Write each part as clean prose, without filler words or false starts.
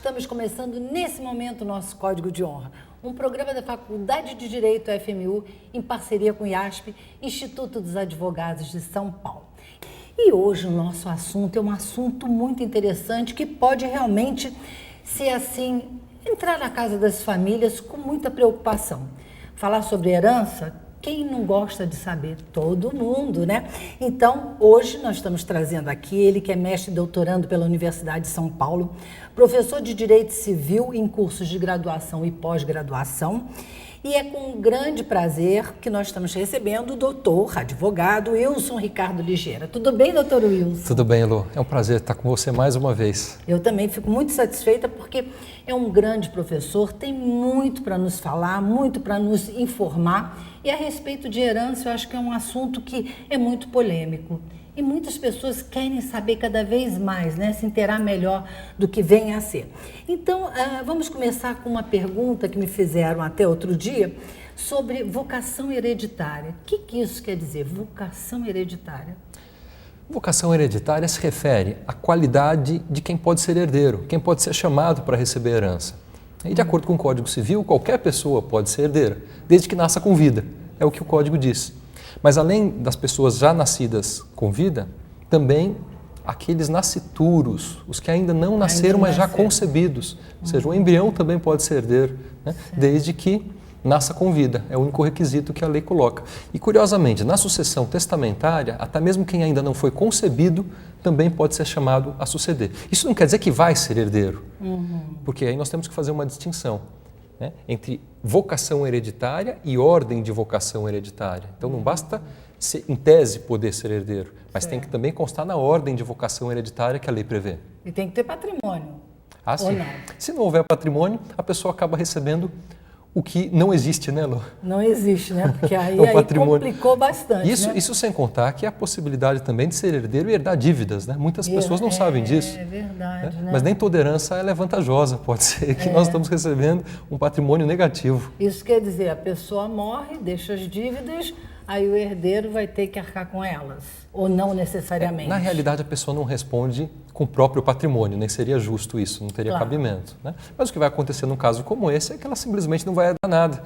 Estamos começando nesse momento o nosso Código de Honra, um programa da Faculdade de Direito FMU em parceria com o IASP, Instituto dos Advogados de São Paulo. E hoje o nosso assunto é um assunto muito interessante que pode realmente ser assim, entrar na casa das famílias com muita preocupação. Falar sobre herança, quem não gosta de saber? Todo mundo, né? Então, hoje nós estamos trazendo aqui ele que é mestre e doutorando pela Universidade de São Paulo, professor de Direito Civil em cursos de graduação e pós-graduação, e é com um grande prazer que nós estamos recebendo o doutor, advogado Wilson Ricardo Ligeira. Tudo bem, doutor Wilson? Tudo bem, Elô. É um prazer estar com você mais uma vez. Eu também fico muito satisfeita porque é um grande professor, tem muito para nos falar, muito para nos informar. E a respeito de herança, eu acho que é um assunto que é muito polêmico. E muitas pessoas querem saber cada vez mais, né? Se inteirar melhor do que vem a ser. Então, vamos começar com uma pergunta que me fizeram até outro dia sobre vocação hereditária. O que isso quer dizer, vocação hereditária? Vocação hereditária se refere à qualidade de quem pode ser herdeiro, quem pode ser chamado para receber herança. E de acordo com o Código Civil, qualquer pessoa pode ser herdeira, desde que nasça com vida. É o que o Código diz. Mas além das pessoas já nascidas com vida, também aqueles nascituros, os que ainda não nasceram, mas já concebidos. Ou seja, o embrião também pode ser herdeiro, né? Desde que nasça com vida. É o único requisito que a lei coloca. E curiosamente, na sucessão testamentária, até mesmo quem ainda não foi concebido também pode ser chamado a suceder. Isso não quer dizer que vai ser herdeiro, porque aí nós temos que fazer uma distinção, né, entre vocação hereditária e ordem de vocação hereditária. Então não basta, em tese, poder ser herdeiro, mas tem que também constar na ordem de vocação hereditária que a lei prevê. E tem que ter patrimônio. Ah, sim. Ou não? Se não houver patrimônio, a pessoa acaba recebendo o que não existe, né, Lô? Não existe, né? Porque aí, complicou bastante. Isso sem contar que há a possibilidade também de ser herdeiro e herdar dívidas, né? Muitas pessoas não sabem disso. É verdade, né? Mas nem toda herança ela é vantajosa, pode ser que nós estamos recebendo um patrimônio negativo. Isso quer dizer, a pessoa morre, deixa as dívidas, aí o herdeiro vai ter que arcar com elas, ou não necessariamente? Na realidade, a pessoa não responde com o próprio patrimônio, nem seria justo isso, não teria cabimento, né? Mas o que vai acontecer num caso como esse é que ela simplesmente não vai herdar nada.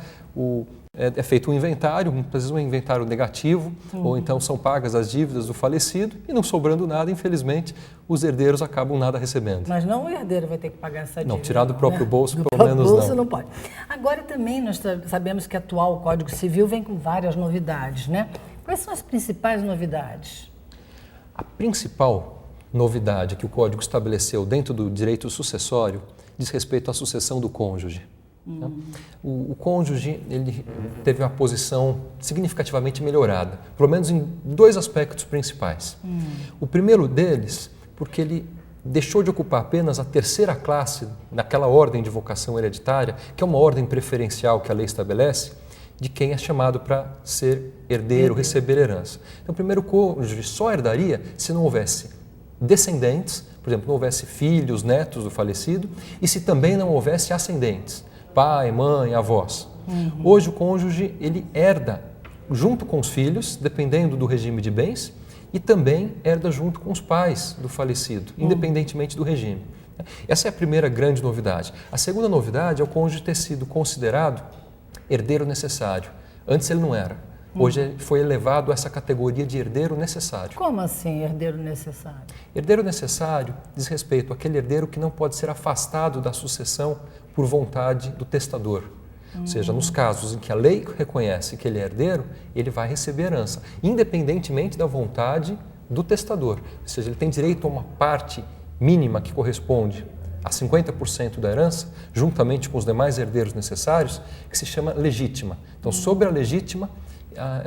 É feito um inventário, muitas vezes um inventário negativo, ou então são pagas as dívidas do falecido e não sobrando nada, infelizmente, os herdeiros acabam nada recebendo. Mas não o herdeiro vai ter que pagar essa dívida. Não, tirar do próprio bolso, do pelo menos bolso não pode. Agora também nós sabemos que o atual Código Civil vem com várias novidades, né? Quais são as principais novidades? A principal novidade que o Código estabeleceu dentro do direito sucessório diz respeito à sucessão do cônjuge. O cônjuge ele teve uma posição significativamente melhorada, pelo menos em dois aspectos principais. O primeiro deles, porque ele deixou de ocupar apenas a terceira classe naquela ordem de vocação hereditária, que é uma ordem preferencial que a lei estabelece, de quem é chamado para ser herdeiro, receber herança. Então, o primeiro cônjuge só herdaria se não houvesse descendentes, por exemplo, não houvesse filhos, netos do falecido, e se também não houvesse ascendentes, pai, mãe, avós. Hoje o cônjuge ele herda junto com os filhos, dependendo do regime de bens, e também herda junto com os pais do falecido, independentemente do regime. Essa é a primeira grande novidade. A segunda novidade é o cônjuge ter sido considerado herdeiro necessário. Antes ele não era. Hoje ele foi elevado a essa categoria de herdeiro necessário. Como assim, herdeiro necessário? Herdeiro necessário diz respeito àquele herdeiro que não pode ser afastado da sucessão por vontade do testador. Ou seja, nos casos em que a lei reconhece que ele é herdeiro, ele vai receber herança, independentemente da vontade do testador. Ou seja, ele tem direito a uma parte mínima que corresponde a 50% da herança, juntamente com os demais herdeiros necessários, que se chama legítima. Então, sobre a legítima,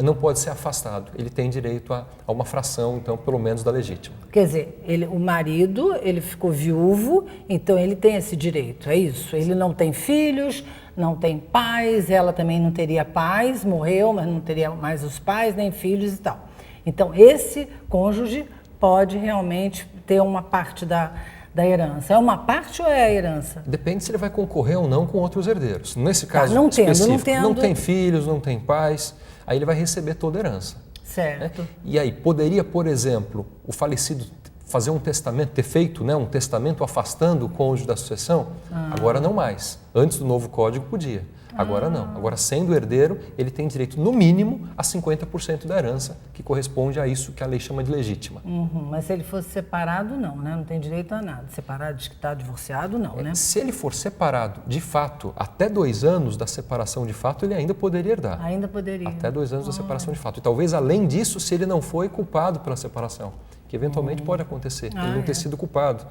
não pode ser afastado. Ele tem direito a uma fração, então, pelo menos da legítima. Quer dizer, o marido, ele ficou viúvo, então ele tem esse direito, é isso? Ele não tem filhos, não tem pais, ela também não teria pais, morreu, mas não teria mais os pais, nem filhos e tal. Então, esse cônjuge pode realmente ter uma parte da herança. É uma parte ou é a herança? Depende se ele vai concorrer ou não com outros herdeiros. Nesse caso não tem filhos, não tem pais, aí ele vai receber toda a herança. Certo. Né? E aí, poderia, por exemplo, o falecido fazer um testamento, ter feito, né, um testamento afastando o cônjuge da sucessão, agora não mais. Antes do novo código podia, agora não. Agora, sendo herdeiro, ele tem direito, no mínimo, a 50% da herança, que corresponde a isso que a lei chama de legítima. Mas se ele fosse separado, não, né? Não tem direito a nada. Separado, diz que está divorciado, não, né? Se ele for separado, de fato, até 2 anos da separação de fato, ele ainda poderia herdar. Ainda poderia. Até 2 anos da separação de fato. E talvez, além disso, se ele não foi culpado pela separação, que eventualmente pode acontecer, ele não ter sido culpado.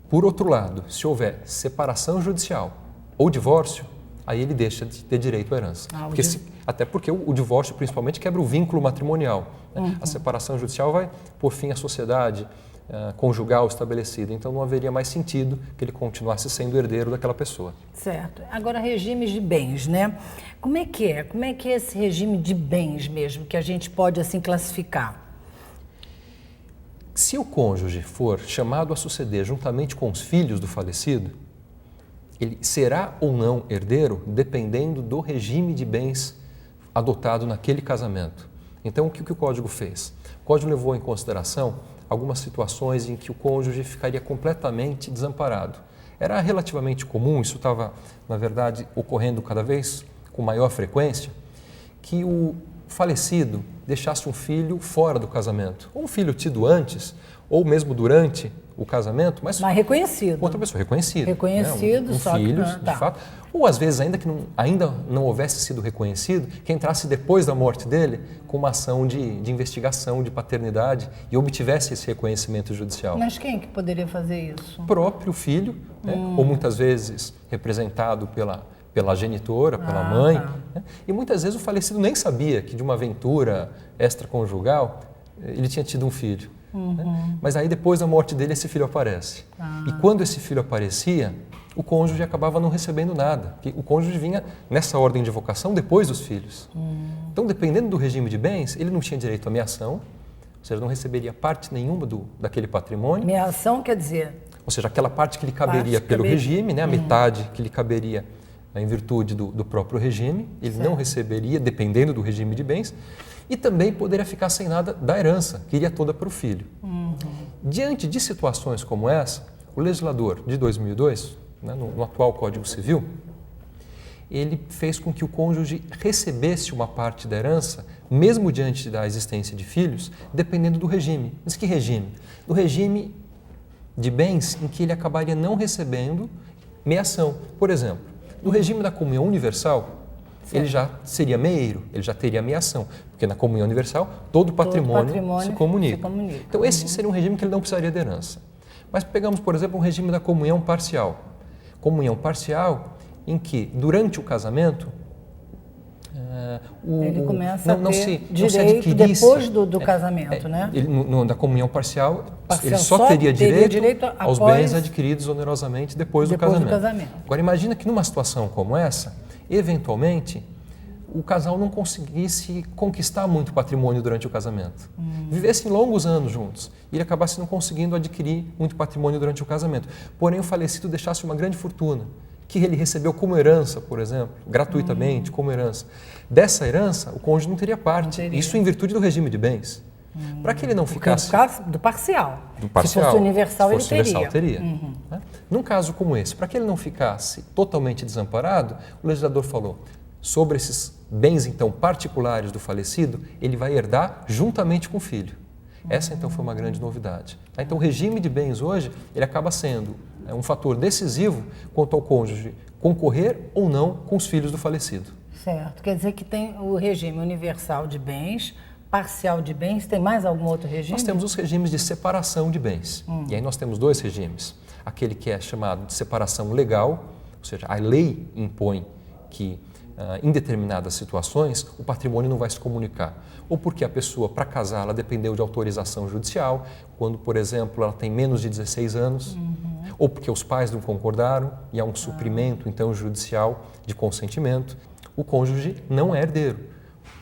Por outro lado, se houver separação judicial ou divórcio, aí ele deixa de ter direito à herança. Até porque o divórcio, principalmente, quebra o vínculo matrimonial. Né? A separação judicial vai pôr fim à sociedade conjugal estabelecida. Então, não haveria mais sentido que ele continuasse sendo herdeiro daquela pessoa. Certo. Agora, regimes de bens, né? Como é que é? Como é que é esse regime de bens mesmo, que a gente pode, assim, classificar? Se o cônjuge for chamado a suceder juntamente com os filhos do falecido, ele será ou não herdeiro dependendo do regime de bens adotado naquele casamento. Então, o que o Código fez? O Código levou em consideração algumas situações em que o cônjuge ficaria completamente desamparado. Era relativamente comum, isso estava, na verdade, ocorrendo cada vez com maior frequência, que o falecido deixasse um filho fora do casamento, ou um filho tido antes, ou mesmo durante o casamento, mas reconhecido. Outra pessoa, reconhecido. Reconhecido, né? Um só filho, que de fato. Ou às vezes, ainda não houvesse sido reconhecido, que entrasse depois da morte dele com uma ação de investigação de paternidade e obtivesse esse reconhecimento judicial. Mas quem que poderia fazer isso? O próprio filho, né? Ou muitas vezes representado pela genitora, pela mãe. Né? E muitas vezes o falecido nem sabia que de uma aventura extraconjugal ele tinha tido um filho. Né? Mas aí depois da morte dele esse filho aparece. E quando esse filho aparecia, o cônjuge acabava não recebendo nada. Porque o cônjuge vinha nessa ordem de vocação depois dos filhos. Então, dependendo do regime de bens, ele não tinha direito à meação, ou seja, não receberia parte nenhuma daquele patrimônio. Meação quer dizer? Ou seja, aquela parte que lhe caberia pelo regime, né? A metade que lhe caberia em virtude do próprio regime, ele não receberia, dependendo do regime de bens, e também poderia ficar sem nada da herança, que iria toda para o filho. Diante de situações como essa, o legislador de 2002, né, no atual Código Civil, ele fez com que o cônjuge recebesse uma parte da herança, mesmo diante da existência de filhos, dependendo do regime. Mas que regime? Do regime de bens em que ele acabaria não recebendo meação. Por exemplo, no regime da comunhão universal, ele já seria meeiro, ele já teria meação, porque na comunhão universal todo o patrimônio se comunica. Então esse seria um regime que ele não precisaria de herança. Mas pegamos, por exemplo, um regime da comunhão parcial. Comunhão parcial em que, durante o casamento, ele começa a ter direito depois do casamento, né? Da comunhão parcial, ele só teria direito aos bens adquiridos onerosamente depois do casamento. Agora, imagina que numa situação como essa, eventualmente, o casal não conseguisse conquistar muito patrimônio durante o casamento. Vivessem longos anos juntos e ele acabasse não conseguindo adquirir muito patrimônio durante o casamento. Porém, o falecido deixasse uma grande fortuna, que ele recebeu como herança, por exemplo, gratuitamente, como herança. Dessa herança, o cônjuge não teria parte. Isso em virtude do regime de bens. Para que ele não ficasse... Do parcial. Se fosse universal, ele teria. Né? Num caso como esse, para que ele não ficasse totalmente desamparado, o legislador falou, sobre esses bens, então, particulares do falecido, ele vai herdar juntamente com o filho. Essa, então, foi uma grande novidade. Então, o regime de bens hoje, ele acaba sendo um fator decisivo quanto ao cônjuge concorrer ou não com os filhos do falecido. Certo. Quer dizer que tem o regime universal de bens, parcial de bens. Tem mais algum outro regime? Nós temos os regimes de separação de bens. E aí nós temos 2 regimes. Aquele que é chamado de separação legal, ou seja, a lei impõe que em determinadas situações o patrimônio não vai se comunicar. Ou porque a pessoa, para casar, ela dependeu de autorização judicial, quando, por exemplo, ela tem menos de 16 anos, ou porque os pais não concordaram e há um suprimento, então, judicial de consentimento, o cônjuge não é herdeiro.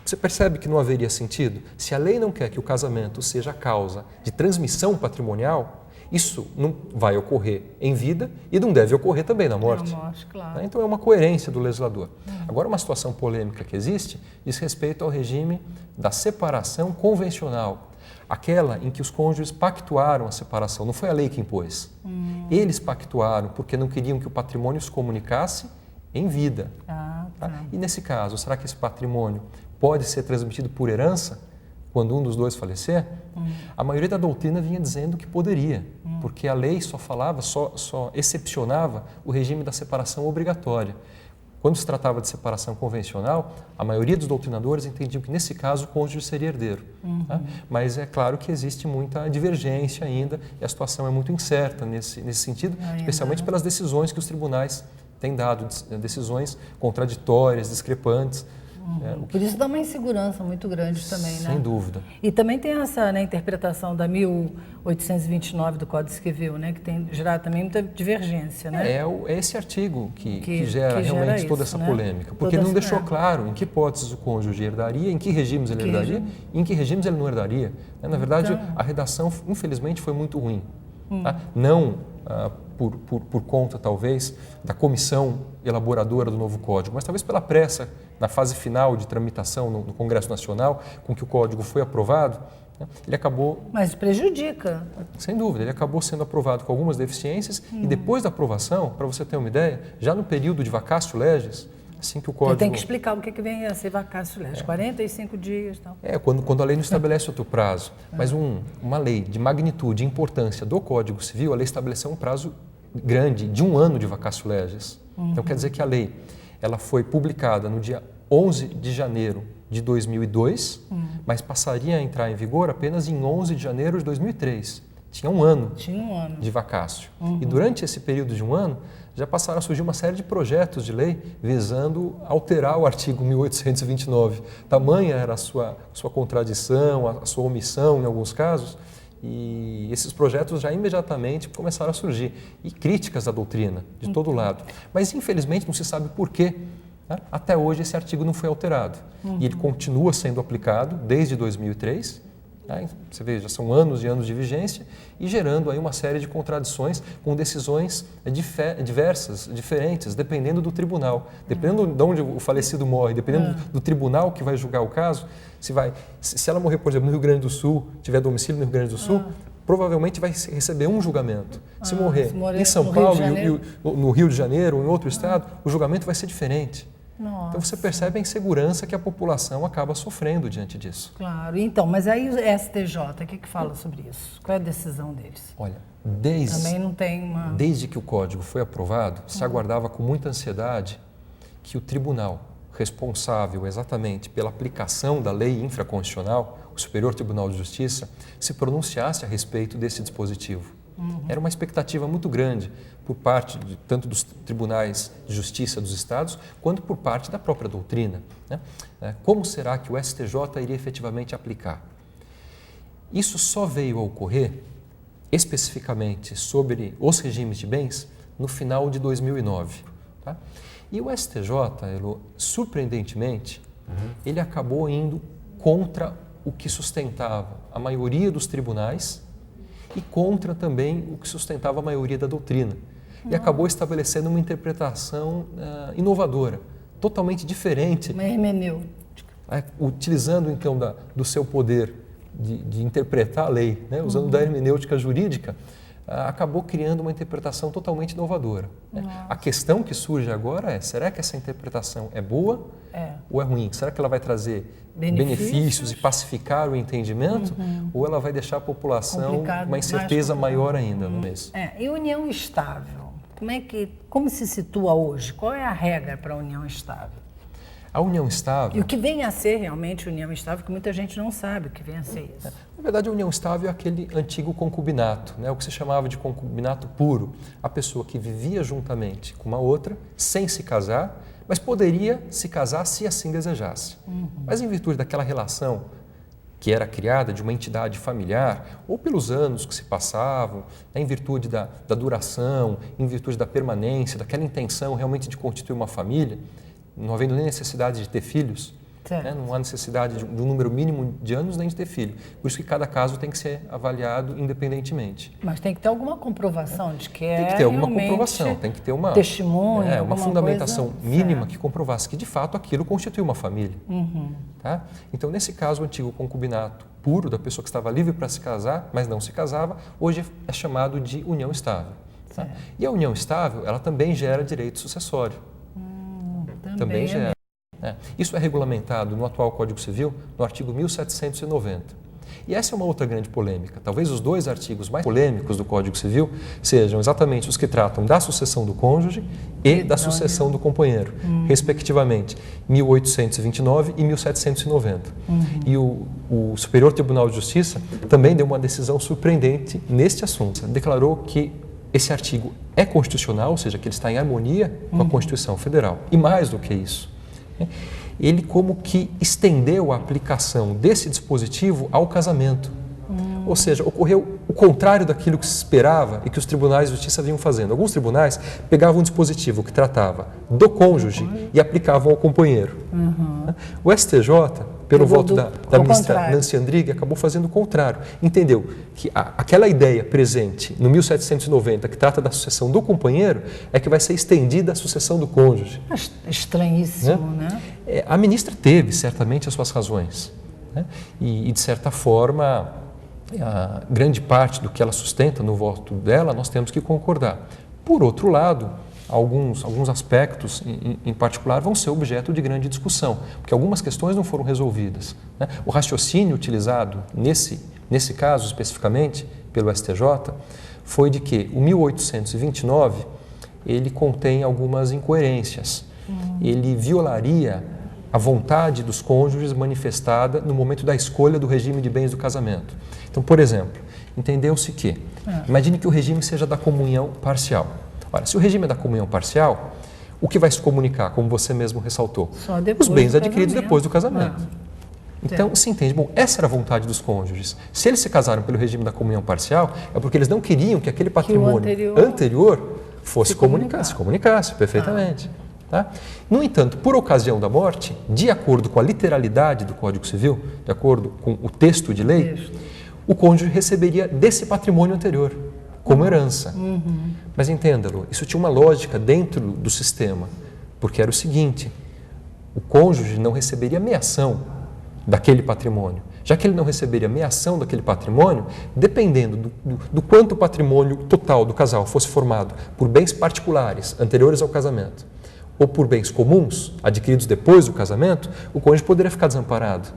Você percebe que não haveria sentido? Se a lei não quer que o casamento seja causa de transmissão patrimonial, isso não vai ocorrer em vida e não deve ocorrer também na morte. Claro. Então é uma coerência do legislador. Agora, uma situação polêmica que existe diz respeito ao regime da separação convencional. Aquela em que os cônjuges pactuaram a separação, não foi a lei que impôs. Eles pactuaram porque não queriam que o patrimônio se comunicasse em vida. Tá? E nesse caso, será que esse patrimônio pode ser transmitido por herança quando um dos dois falecer? A maioria da doutrina vinha dizendo que poderia, porque a lei só falava, só excepcionava o regime da separação obrigatória. Quando se tratava de separação convencional, a maioria dos doutrinadores entendiam que, nesse caso, o cônjuge seria herdeiro. Tá? Mas é claro que existe muita divergência ainda e a situação é muito incerta nesse sentido, especialmente pelas decisões que os tribunais têm dado, decisões contraditórias, discrepantes. Por isso dá uma insegurança muito grande também, né? Sem dúvida. E também tem essa, né, interpretação da 1829 do Código Civil, né, que tem gerado também muita divergência, né? É esse artigo que gera realmente toda essa polêmica, porque ele não deixou claro em que hipóteses o cônjuge herdaria, em que regimes ele herdaria e em que regimes ele não herdaria. Na verdade, a redação, infelizmente, foi muito ruim. Tá? Não por conta, talvez, da comissão elaboradora do novo Código, mas talvez pela pressa, na fase final de tramitação no Congresso Nacional, com que o Código foi aprovado, né, ele acabou... Mas prejudica. Sem dúvida, ele acabou sendo aprovado com algumas deficiências e depois da aprovação, para você ter uma ideia, já no período de vacatio legis, assim que o Código... Tem que explicar o que vem a ser vacatio legis, 45 dias e tal. Quando a lei não estabelece outro prazo, mas uma lei de magnitude e importância do Código Civil, a lei estabeleceu um prazo grande, de 1 ano de vacatio legis. Então quer dizer que a lei ela foi publicada no dia 11 de janeiro de 2002, mas passaria a entrar em vigor apenas em 11 de janeiro de 2003. Tinha um ano de vacatio. E durante esse período de 1 ano, já passaram a surgir uma série de projetos de lei visando alterar o artigo 1829. Tamanha era a sua contradição, a sua omissão em alguns casos, e esses projetos já imediatamente começaram a surgir. E críticas à doutrina, de todo lado. Mas, infelizmente, não se sabe por quê. Né? Até hoje, esse artigo não foi alterado. E ele continua sendo aplicado desde 2003. Né? Você vê, já são anos e anos de vigência e gerando aí uma série de contradições com decisões diversas, diferentes, dependendo do tribunal. Dependendo de onde o falecido morre, dependendo do tribunal que vai julgar o caso, se ela morrer, por exemplo, no Rio Grande do Sul, tiver domicílio no Rio Grande do Sul, provavelmente vai receber um julgamento. Se morrer em São Paulo, no Rio de Janeiro ou em outro estado, o julgamento vai ser diferente. Nossa. Então você percebe a insegurança que a população acaba sofrendo diante disso. Claro. Então, mas aí o STJ, o que fala sobre isso? Qual é a decisão deles? Olha, também não tem uma... desde que o Código foi aprovado, se aguardava com muita ansiedade que o tribunal responsável exatamente pela aplicação da lei infraconstitucional, o Superior Tribunal de Justiça, se pronunciasse a respeito desse dispositivo. Era uma expectativa muito grande por parte tanto dos tribunais de justiça dos estados, quanto por parte da própria doutrina. Né? Como será que o STJ iria efetivamente aplicar? Isso só veio a ocorrer, especificamente sobre os regimes de bens, no final de 2009. Tá? E o STJ, surpreendentemente, ele acabou indo contra o que sustentava a maioria dos tribunais e contra também o que sustentava a maioria da doutrina. E acabou estabelecendo uma interpretação inovadora, totalmente diferente. Uma hermenêutica. Utilizando, então, do seu poder de interpretar a lei, né? Usando da hermenêutica jurídica, acabou criando uma interpretação totalmente inovadora. A questão que surge agora é, será que essa interpretação é boa ou é ruim? Será que ela vai trazer benefícios e pacificar o entendimento ou ela vai deixar a população uma incerteza maior ainda no mês? E união estável? Como se situa hoje? Qual é a regra para a união estável? A união estável... E o que vem a ser realmente união estável, que muita gente não sabe o que vem a ser isso. Na verdade, a união estável é aquele antigo concubinato, né? O que se chamava de concubinato puro. A pessoa que vivia juntamente com uma outra, sem se casar, mas poderia se casar se assim desejasse. Mas em virtude daquela relação que era criada de uma entidade familiar, ou pelos anos que se passavam, né? Em virtude da duração, em virtude da permanência, daquela intenção realmente de constituir uma família, não havendo nem necessidade de ter filhos, né? Não há necessidade de um número mínimo de anos nem de ter filho. Por isso que cada caso tem que ser avaliado independentemente. Mas tem que ter alguma comprovação de que tem que ter alguma comprovação, tem que ter uma testemunho, uma fundamentação mínima que comprovasse que de fato aquilo constitui uma família. Tá? Então, nesse caso, o antigo concubinato puro, da pessoa que estava livre para se casar, mas não se casava, hoje é chamado de união estável. Tá? E a união estável, ela também gera direito sucessório. Também gera. Isso é regulamentado no atual Código Civil, no artigo 1790. E essa é uma outra grande polêmica. Talvez os dois artigos mais polêmicos do Código Civil sejam exatamente os que tratam da sucessão do cônjuge e da sucessão do companheiro, respectivamente, 1829 e 1790. E o Superior Tribunal de Justiça também deu uma decisão surpreendente neste assunto. Declarou que esse artigo é constitucional, ou seja, que ele está em harmonia com a Constituição Federal. E mais do que isso, ele como que estendeu a aplicação desse dispositivo ao casamento. Ou seja, ocorreu o contrário daquilo que se esperava e que os tribunais de justiça vinham fazendo. Alguns tribunais pegavam um dispositivo que tratava do cônjuge e aplicavam ao companheiro. O STJ, pelo voto da ministra Nancy Andrighi, acabou fazendo o contrário. Entendeu que aquela ideia presente no 1790, que trata da sucessão do companheiro, é que vai ser estendida à sucessão do cônjuge. Estranhíssimo, né? A ministra teve, certamente, as suas razões. E, de certa forma, a grande parte do que ela sustenta no voto dela, nós temos que concordar. Por outro lado, alguns aspectos, em particular, vão ser objeto de grande discussão, porque algumas questões não foram resolvidas. O raciocínio utilizado nesse caso, especificamente, pelo STJ, foi de que o 1829, ele contém algumas incoerências. Ele violaria a vontade dos cônjuges manifestada no momento da escolha do regime de bens do casamento. Então, por exemplo, entendeu-se que, imagine que o regime seja da comunhão parcial. Ora, se o regime é da comunhão parcial, o que vai se comunicar, como você mesmo ressaltou? Os bens adquiridos depois do casamento. Então, se entende, bom, essa era a vontade dos cônjuges. Se eles se casaram pelo regime da comunhão parcial, é porque eles não queriam que aquele patrimônio anterior fosse se comunicasse perfeitamente. Tá? No entanto, por ocasião da morte, de acordo com a literalidade do Código Civil, de acordo com o texto de lei, o cônjuge receberia desse patrimônio anterior, como herança. Mas entenda, Lu, isso tinha uma lógica dentro do sistema, porque era o seguinte: o cônjuge não receberia meação daquele patrimônio. Já que ele não receberia meação daquele patrimônio, dependendo do quanto o patrimônio total do casal fosse formado por bens particulares anteriores ao casamento, ou por bens comuns, adquiridos depois do casamento, o cônjuge poderia ficar desamparado.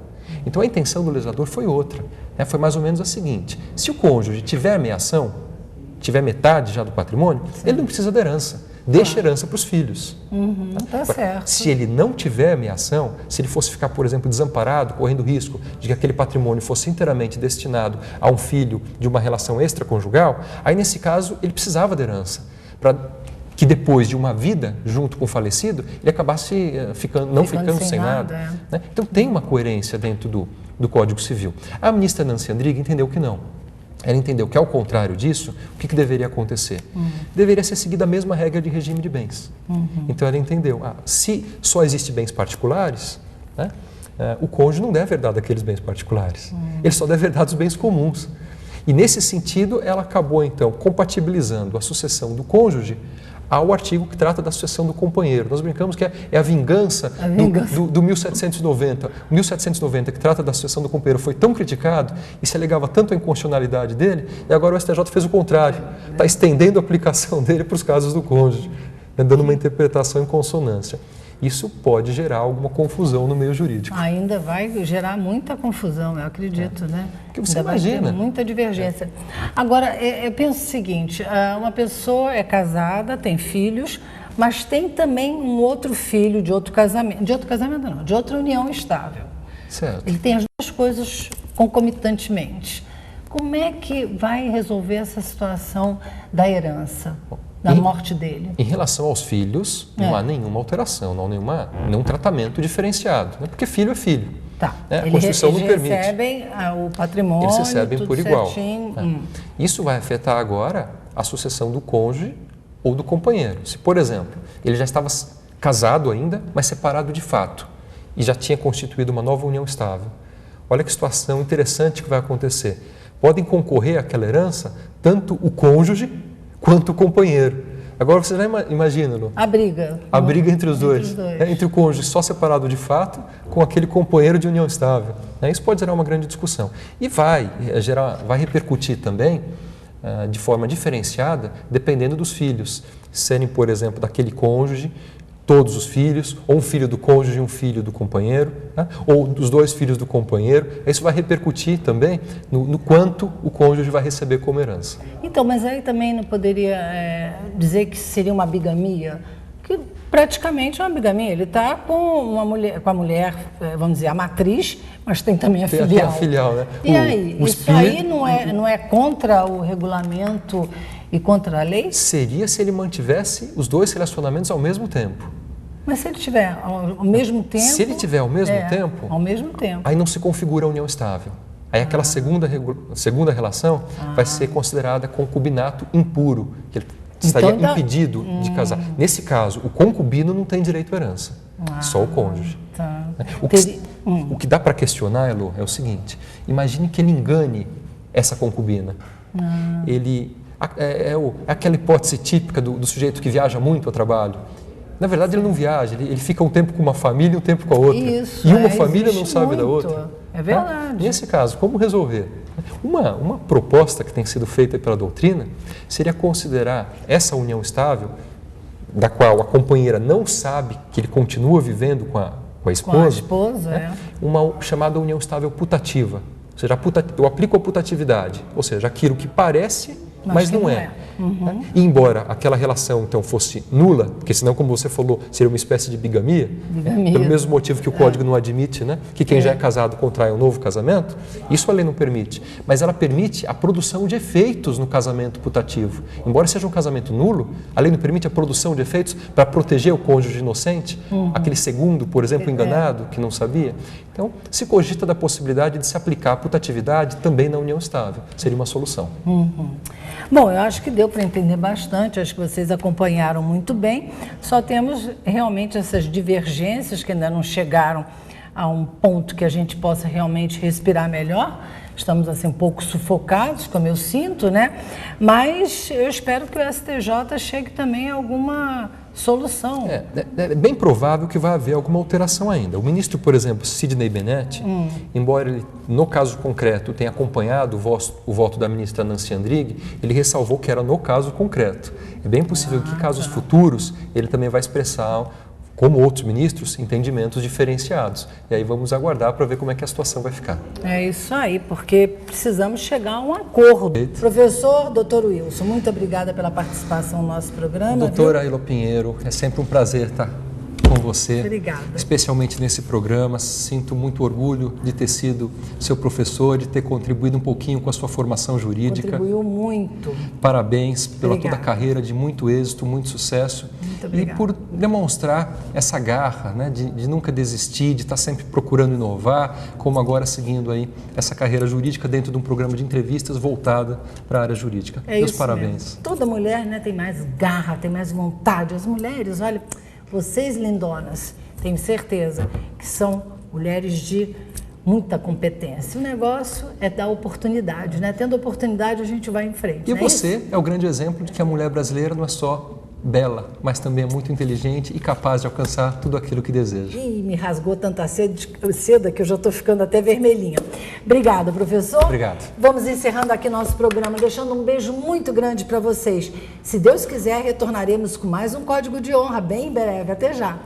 Então a intenção do legislador foi outra. Foi mais ou menos a seguinte: se o cônjuge tiver meação, tiver metade já do patrimônio, ele não precisa da herança. Deixa herança para os filhos. Tá certo. Se ele não tiver meação, se ele fosse ficar, por exemplo, desamparado, correndo risco de que aquele patrimônio fosse inteiramente destinado a um filho de uma relação extraconjugal, aí nesse caso ele precisava da herança, para que depois de uma vida junto com o falecido, ele acabasse não ficando sem nada. Então tem uma coerência dentro do Código Civil. A ministra Nancy Andrighi entendeu que não. Ela entendeu que, ao contrário disso, o que deveria acontecer? Deveria ser seguida a mesma regra de regime de bens. Então ela entendeu, se só existem bens particulares, o cônjuge não deve herdar daqueles bens particulares. Ele só deve herdar dos bens comuns. E nesse sentido, ela acabou então compatibilizando a sucessão do cônjuge ao artigo que trata da sucessão do companheiro. Nós brincamos que é a vingança do 1790. O 1790, que trata da sucessão do companheiro, foi tão criticado e se alegava tanto a inconstitucionalidade dele, e agora o STJ fez o contrário. Está estendendo a aplicação dele para os casos do cônjuge, dando uma interpretação em consonância. Isso pode gerar alguma confusão no meio jurídico. Ainda vai gerar muita confusão, eu acredito, né? Porque você ainda imagina. Vai ter muita divergência. Agora, eu penso o seguinte, uma pessoa é casada, tem filhos, mas tem também um outro filho de outro casamento não, de outra união estável. Certo. Ele tem as duas coisas concomitantemente. Como é que vai resolver essa situação da herança? Da morte dele. Em relação aos filhos, não há nenhuma alteração, não há nenhum tratamento diferenciado, porque filho é filho. Tá. A Constituição não permite. Eles recebem o patrimônio, eles recebem tudo por igual. Isso vai afetar agora a sucessão do cônjuge ou do companheiro. Se, por exemplo, ele já estava casado ainda, mas separado de fato, e já tinha constituído uma nova união estável. Olha que situação interessante que vai acontecer. Podem concorrer àquela herança tanto o cônjuge quanto o companheiro. Agora você já imagina, Lu, A briga. a briga entre os dois. Entre o cônjuge só separado de fato com aquele companheiro de união estável. Isso pode gerar uma grande discussão. E vai repercutir também de forma diferenciada, dependendo dos filhos. Serem, por exemplo, daquele cônjuge, todos os filhos, ou um filho do cônjuge e um filho do companheiro, ou dos dois filhos do companheiro. Isso vai repercutir também no quanto o cônjuge vai receber como herança. Então, mas aí também não poderia dizer que seria uma bigamia? Que praticamente é uma bigamia. Ele está com a mulher, vamos dizer, a matriz, mas tem também a filial. Tem a filial, né? E aí, isso aí não é contra o regulamento e contra a lei? Seria se ele mantivesse os dois relacionamentos ao mesmo tempo. Mas se ele tiver ao mesmo tempo... Se ele tiver ao mesmo tempo... Ao mesmo tempo. Aí não se configura a união estável. Aí aquela segunda relação vai ser considerada concubinato impuro, que ele estaria impedido de casar. Nesse caso, o concubino não tem direito à herança, só o cônjuge. Tá. O que dá para questionar, Elo, é o seguinte: imagine que ele engane essa concubina. Ele... É aquela hipótese típica do sujeito que viaja muito ao trabalho. Na verdade, ele não viaja, ele fica um tempo com uma família e um tempo com a outra. Isso, e uma família não sabe da outra. É verdade. Nesse caso, como resolver? Uma proposta que tem sido feita pela doutrina seria considerar essa união estável, da qual a companheira não sabe que ele continua vivendo com a esposa, uma chamada união estável putativa. Ou seja, eu aplico a putatividade, ou seja, aquilo que parece, mas não é. E embora aquela relação então fosse nula, porque senão, como você falou, seria uma espécie de bigamia, pelo mesmo motivo que o Código não admite, que quem já é casado contraia um novo casamento, isso a lei não permite. Mas ela permite a produção de efeitos no casamento putativo. Embora seja um casamento nulo, a lei não permite a produção de efeitos para proteger o cônjuge inocente, aquele segundo, por exemplo, enganado, que não sabia. Então, se cogita da possibilidade de se aplicar a putatividade também na união estável. Seria uma solução. Bom, eu acho que deu para entender bastante, acho que vocês acompanharam muito bem. Só temos realmente essas divergências que ainda não chegaram a um ponto que a gente possa realmente respirar melhor. Estamos assim um pouco sufocados, como eu sinto, Mas eu espero que o STJ chegue também a alguma solução. É bem provável que vai haver alguma alteração ainda. O ministro, por exemplo, Sidney Bennett, embora ele, no caso concreto, tenha acompanhado o voto da ministra Nancy Andrighi, ele ressalvou que era no caso concreto. É bem possível que, em casos futuros, ele também vai expressar, como outros ministros, entendimentos diferenciados. E aí vamos aguardar para ver como é que a situação vai ficar. É isso aí, porque precisamos chegar a um acordo. Professor Dr. Wilson, muito obrigada pela participação no nosso programa. Doutora Elo Pinheiro, é sempre um prazer estar com você. Obrigada. Especialmente nesse programa. Sinto muito orgulho de ter sido seu professor, de ter contribuído um pouquinho com a sua formação jurídica. Contribuiu muito. Parabéns pela toda a carreira de muito êxito, muito sucesso. Muito obrigada. E por demonstrar essa garra, de nunca desistir, de estar sempre procurando inovar, como agora seguindo aí essa carreira jurídica dentro de um programa de entrevistas voltada para a área jurídica. Meus parabéns. Mesmo. Toda mulher tem mais garra, tem mais vontade. As mulheres, olha, vocês lindonas, tenho certeza que são mulheres de muita competência. O negócio é dar oportunidade, Tendo oportunidade, a gente vai em frente. E você é o grande exemplo de que a mulher brasileira não é só bela, mas também é muito inteligente e capaz de alcançar tudo aquilo que deseja. Ih, me rasgou tanta seda que eu já estou ficando até vermelhinha. Obrigada, professor. Obrigado. Vamos encerrando aqui nosso programa, deixando um beijo muito grande para vocês. Se Deus quiser, retornaremos com mais um Código de Honra bem em breve. Até já.